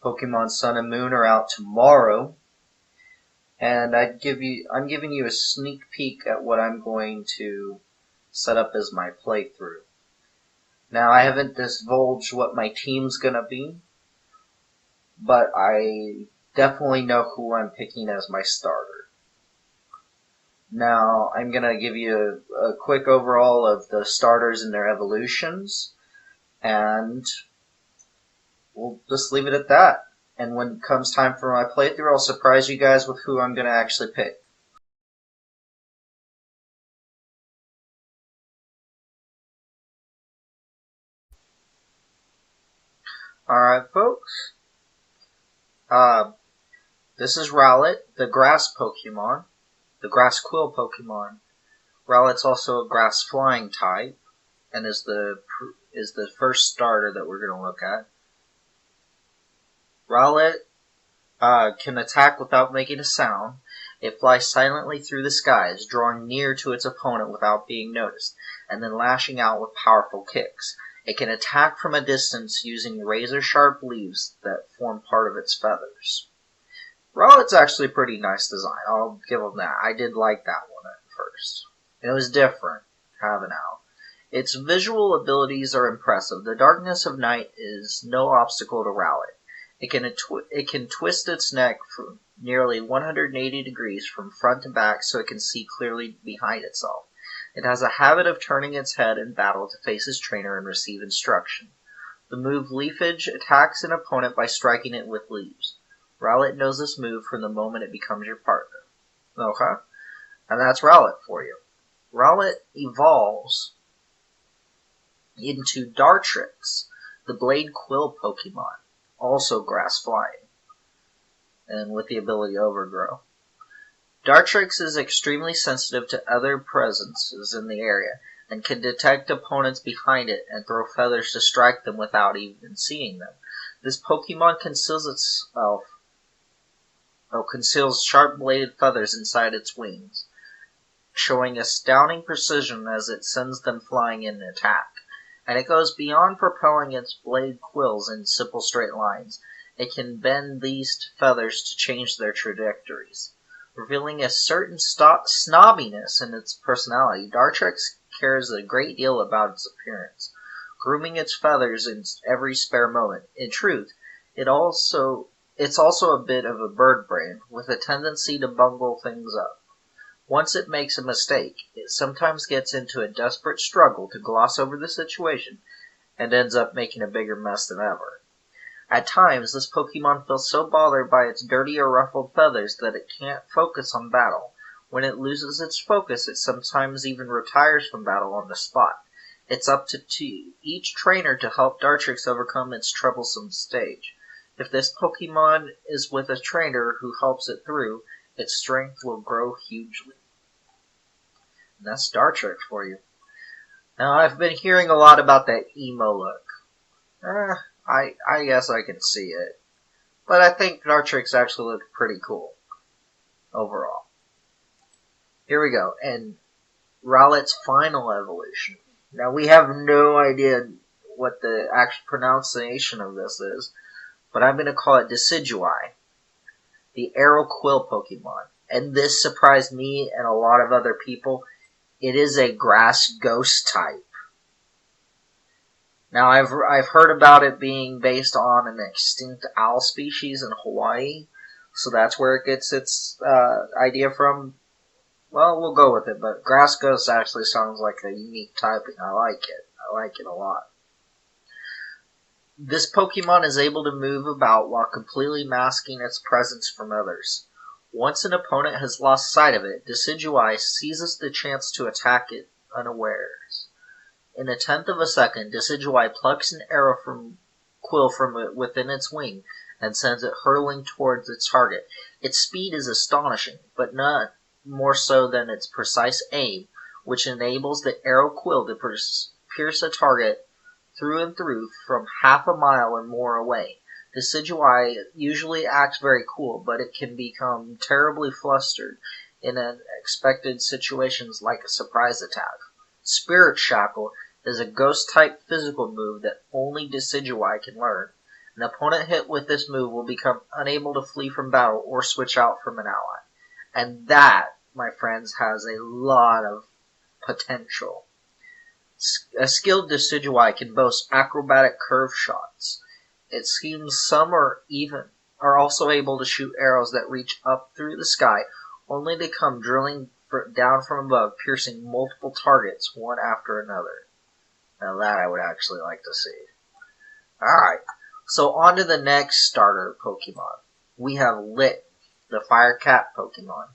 Pokemon Sun and Moon are out tomorrow, and I'm giving you a sneak peek at what I'm going to set up as my playthrough. Now, I haven't divulged what my team's gonna be, but I definitely know who I'm picking as my starter. Now, I'm gonna give you a quick overall of the starters and their evolutions, and we'll just leave it at that. And when it comes time for my playthrough, I'll surprise you guys with who I'm going to actually pick. Alright, folks. This is Rowlet, the grass Pokemon. The grass quill Pokemon. Rowlet's also a grass flying type, and is the first starter that we're going to look at. Rowlet can attack without making a sound. It flies silently through the skies, drawing near to its opponent without being noticed, and then lashing out with powerful kicks. It can attack from a distance using razor-sharp leaves that form part of its feathers. Rowlet's actually a pretty nice design, I'll give them that. I did like that one at first. And it was different, having out. Its visual abilities are impressive. The darkness of night is no obstacle to Rowlet. It can twist its neck for nearly 180 degrees from front to back so it can see clearly behind itself. It has a habit of turning its head in battle to face its trainer and receive instruction. The move Leafage attacks an opponent by striking it with leaves. Rowlet knows this move from the moment it becomes your partner. Okay? And that's Rowlet for you. Rowlet evolves into Dartrix, the Blade Quill Pokemon. Also grass flying, and with the ability to overgrow. Dartrix is extremely sensitive to other presences in the area, and can detect opponents behind it and throw feathers to strike them without even seeing them. This Pokemon conceals sharp-bladed feathers inside its wings, showing astounding precision as it sends them flying in attack. And it goes beyond propelling its blade quills in simple straight lines. It can bend these feathers to change their trajectories. Revealing a certain snobbiness in its personality, Dartrix cares a great deal about its appearance, grooming its feathers in every spare moment. In truth, it's also a bit of a bird brain, with a tendency to bungle things up. Once it makes a mistake, it sometimes gets into a desperate struggle to gloss over the situation and ends up making a bigger mess than ever. At times, this Pokemon feels so bothered by its dirty or ruffled feathers that it can't focus on battle. When it loses its focus, it sometimes even retires from battle on the spot. It's up to each trainer to help Dartrix overcome its troublesome stage. If this Pokemon is with a trainer who helps it through, its strength will grow hugely. And that's Dartrix for you. Now, I've been hearing a lot about that emo look. I guess I can see it. But I think Dartrix actually looked pretty cool. Overall. Here we go. And Rowlet's final evolution. Now, we have no idea what the actual pronunciation of this is, but I'm going to call it Decidueye, the Arrow Quill Pokemon. And this surprised me and a lot of other people. It is a grass ghost type. Now, I've heard about it being based on an extinct owl species in Hawaii, so that's where it gets its idea from. Well, we'll go with it, but grass ghost actually sounds like a unique typing. I like it. I like it a lot. This Pokemon is able to move about while completely masking its presence from others. Once an opponent has lost sight of it, Decidueye seizes the chance to attack it unawares. In a tenth of a second, Decidueye plucks an arrow quill from within its wing and sends it hurtling towards its target. Its speed is astonishing, but not more so than its precise aim, which enables the arrow quill to pierce a target through and through from half a mile or more away. Decidueye usually acts very cool, but it can become terribly flustered in unexpected situations like a surprise attack. Spirit Shackle is a ghost-type physical move that only Decidueye can learn. An opponent hit with this move will become unable to flee from battle or switch out from an ally. And that, my friends, has a lot of potential. A skilled Decidueye can boast acrobatic curve shots. It seems some are also able to shoot arrows that reach up through the sky, only to come drilling down from above, piercing multiple targets one after another. Now that I would actually like to see. Alright, so on to the next starter Pokemon. We have Litten, the Fire Cat Pokemon.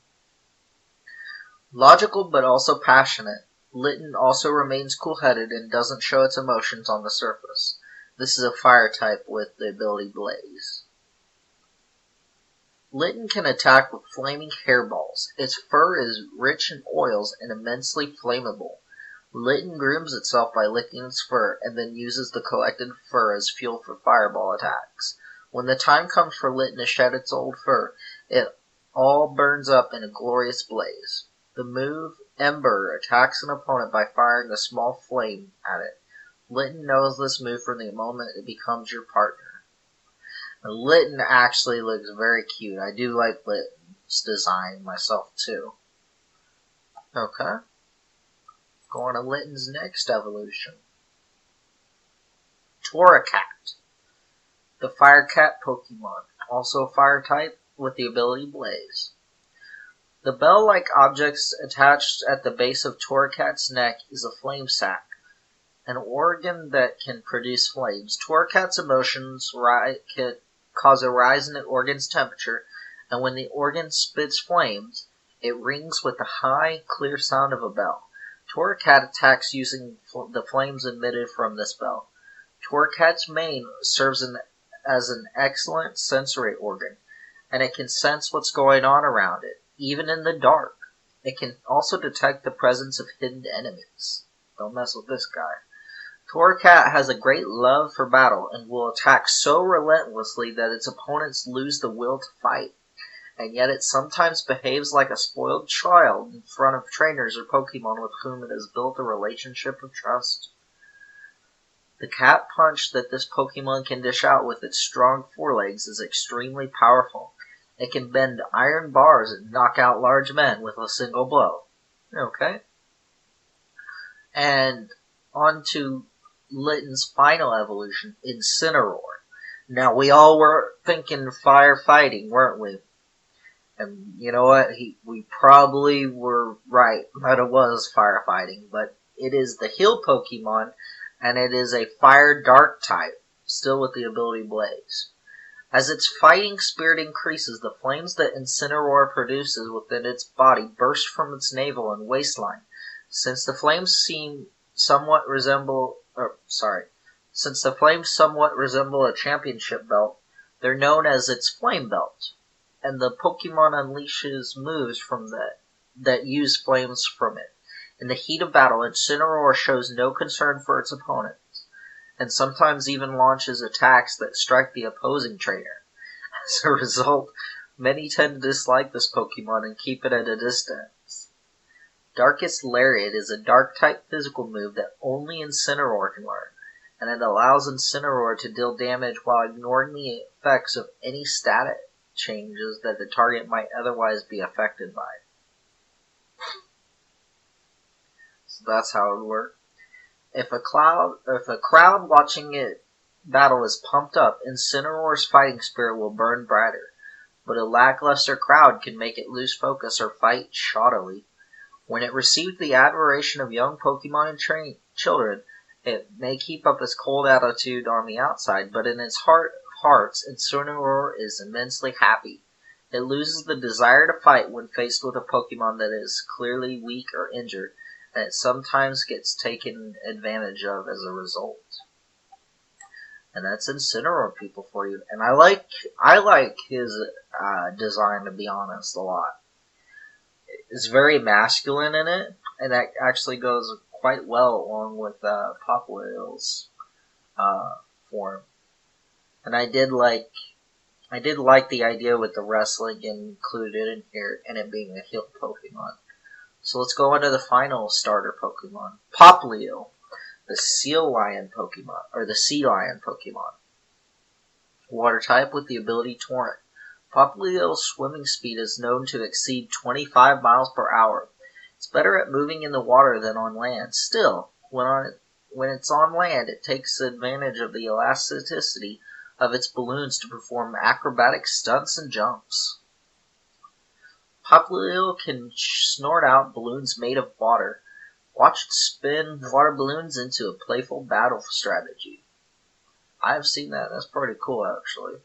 Logical but also passionate, Litten also remains cool-headed and doesn't show its emotions on the surface. This is a fire type with the ability Blaze. Litten can attack with flaming hairballs. Its fur is rich in oils and immensely flammable. Litten grooms itself by licking its fur and then uses the collected fur as fuel for fireball attacks. When the time comes for Litten to shed its old fur, it all burns up in a glorious blaze. The move Ember attacks an opponent by firing a small flame at it. Litten knows this move from the moment it becomes your partner. Now, Litten actually looks very cute. I do like Litten's design myself too. Okay. Going to Litten's next evolution. Torracat, the Fire Cat Pokemon, also a fire type with the ability Blaze. The bell-like objects attached at the base of Torracat's neck is a flame sac, an organ that can produce flames. Torracat's emotions can cause a rise in the organ's temperature, and when the organ spits flames, it rings with the high, clear sound of a bell. Torracat attacks using the flames emitted from this bell. Torracat's mane serves as an excellent sensory organ, and it can sense what's going on around it, even in the dark. It can also detect the presence of hidden enemies. Don't mess with this guy. Torracat has a great love for battle and will attack so relentlessly that its opponents lose the will to fight. And yet it sometimes behaves like a spoiled child in front of trainers or Pokemon with whom it has built a relationship of trust. The cat punch that this Pokemon can dish out with its strong forelegs is extremely powerful. It can bend iron bars and knock out large men with a single blow. Okay. And on to Litten's final evolution, Incineroar. Now, we all were thinking firefighting, weren't we? And you know what? We probably were right that it was firefighting, but it is the Heal Pokemon, and it is a Fire Dark type, still with the ability Blaze. As its fighting spirit increases, the flames that Incineroar produces within its body burst from its navel and waistline. Since the flames somewhat resemble a championship belt, they're known as its Flame Belt. And the Pokemon unleashes moves that use flames from it. In the heat of battle, Incineroar shows no concern for its opponents, and sometimes even launches attacks that strike the opposing trainer. As a result, many tend to dislike this Pokemon and keep it at a distance. Darkest Lariat is a Dark-type physical move that only Incineroar can learn, and it allows Incineroar to deal damage while ignoring the effects of any static changes that the target might otherwise be affected by. So that's how it would work. If a crowd watching it battle is pumped up, Incineroar's fighting spirit will burn brighter, but a lackluster crowd can make it lose focus or fight shoddily. When it receives the admiration of young Pokemon and children, it may keep up its cold attitude on the outside, but in its heart of hearts, Incineroar is immensely happy. It loses the desire to fight when faced with a Pokemon that is clearly weak or injured, and it sometimes gets taken advantage of as a result. And that's Incineroar, people, for you. And I like his design, to be honest, a lot. It's very masculine in it, and that actually goes quite well along with Popwell's form. And I did like the idea with the wrestling included in here, and it being a heal Pokemon. So let's go on to the final starter Pokemon, Popplio, the Sea Lion Pokemon. Water type with the ability Torrent. Popliteal's swimming speed is known to exceed 25 miles per hour. It's better at moving in the water than on land. Still, when it's on land, it takes advantage of the elasticity of its balloons to perform acrobatic stunts and jumps. Popliteal can snort out balloons made of water. Watch it spin water balloons into a playful battle strategy. I've seen that. That's pretty cool, actually.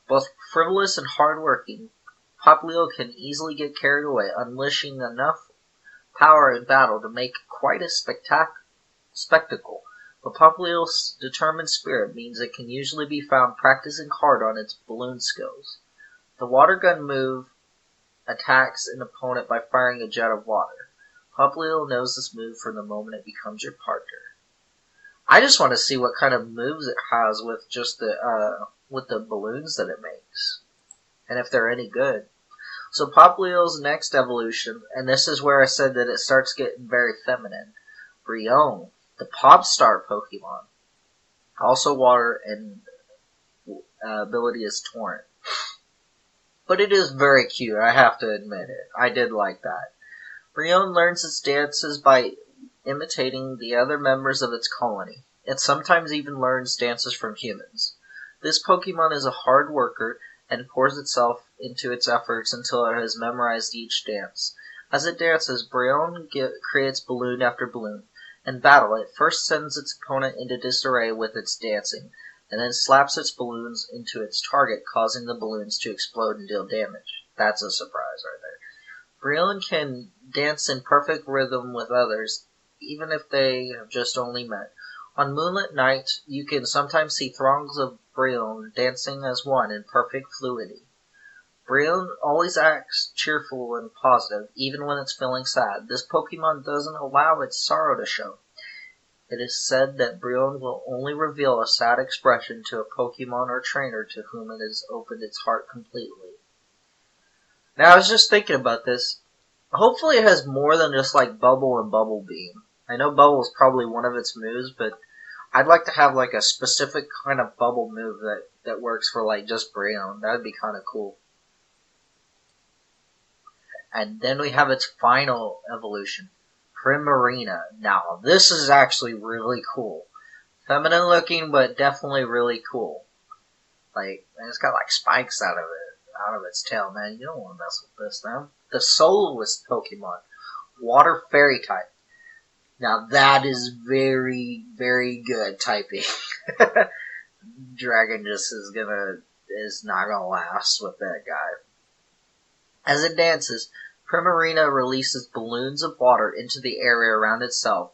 Both frivolous and hardworking, Popliteal can easily get carried away, unleashing enough power in battle to make quite a spectacle. But Popliteal's determined spirit means it can usually be found practicing hard on its balloon skills. The water gun move attacks an opponent by firing a jet of water. Popliteal knows this move from the moment it becomes your partner. I just want to see what kind of moves it has with just with the balloons that it makes, and if they're any good. So Popliteal's next evolution, and this is where I said that it starts getting very feminine. Brionne, the pop star Pokemon, also water and ability is Torrent. But it is very cute, I have to admit it. I did like that. Brionne learns its dances by imitating the other members of its colony. It sometimes even learns dances from humans. This Pokemon is a hard worker and pours itself into its efforts until it has memorized each dance. As it dances, Brionne creates balloon after balloon. In battle, it first sends its opponent into disarray with its dancing, and then slaps its balloons into its target, causing the balloons to explode and deal damage. That's a surprise right there. Brionne can dance in perfect rhythm with others, even if they have just only met. On moonlit nights, you can sometimes see throngs of Brionne dancing as one in perfect fluidity. Brionne always acts cheerful and positive, even when it's feeling sad. This Pokemon doesn't allow its sorrow to show. It is said that Brionne will only reveal a sad expression to a Pokemon or trainer to whom it has opened its heart completely. Now, I was just thinking about this. Hopefully it has more than just like Bubble and Bubble Beam. I know Bubble is probably one of its moves, but I'd like to have like a specific kind of Bubble move that works for like just Brionne. That would be kind of cool. And then we have its final evolution, Primarina. Now, this is actually really cool. Feminine looking, but definitely really cool. Like, and it's got like spikes out of its tail, man. You don't want to mess with this now. The Soloist Pokemon, Water Fairy type. Now that is very, very good typing. Dragon just is not gonna last with that guy. As it dances, Primarina releases balloons of water into the area around itself,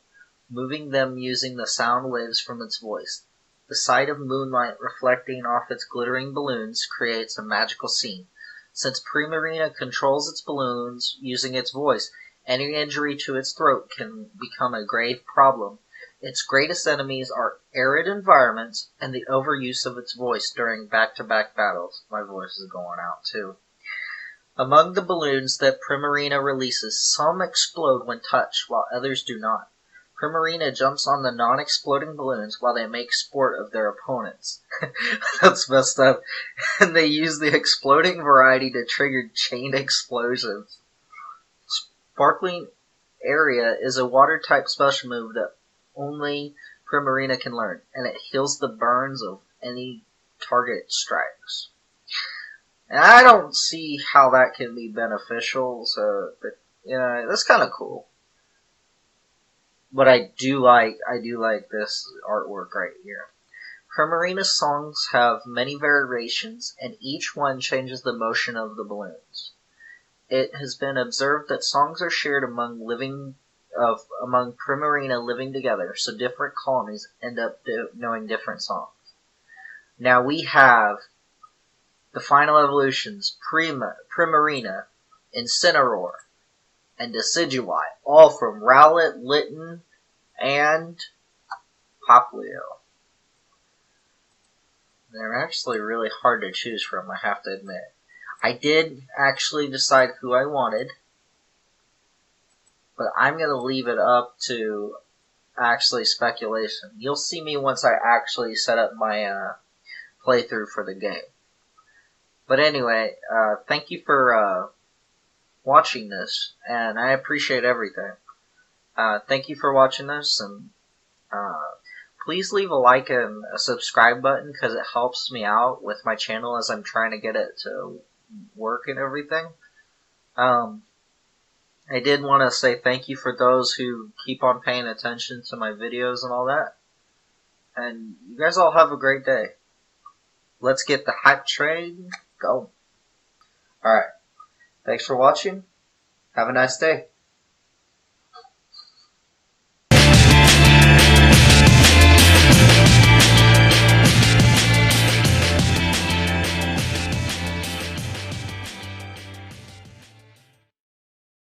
moving them using the sound waves from its voice. The sight of moonlight reflecting off its glittering balloons creates a magical scene. Since Primarina controls its balloons using its voice, any injury to its throat can become a grave problem. Its greatest enemies are arid environments and the overuse of its voice during back-to-back battles. My voice is going out too. Among the balloons that Primarina releases, some explode when touched, while others do not. Primarina jumps on the non-exploding balloons while they make sport of their opponents. That's messed up. And they use the exploding variety to trigger chain explosions. Sparkling Area is a water-type special move that only Primarina can learn, and it heals the burns of any target it strikes. And I don't see how that can be beneficial, but that's kind of cool. But I do like this artwork right here. Primarina's songs have many variations, and each one changes the motion of the balloons. It has been observed that songs are shared among Primarina living together, so different colonies end up knowing different songs. Now we have the final evolutions, Primarina, Incineroar, and Decidueye, all from Rowlet, Litten, and Poplio. They're actually really hard to choose from, I have to admit. I did actually decide who I wanted, but I'm going to leave it up to actually speculation. You'll see me once I actually set up my playthrough for the game. But anyway, thank you for watching this, and I appreciate everything. Thank you for watching this, and please leave a like and a subscribe button because it helps me out with my channel as I'm trying to get it to work and everything. I did want to say thank you for those who keep on paying attention to my videos and all that. And you guys all have a great day. Let's get the hype train going. Alright. Thanks for watching. Have a nice day.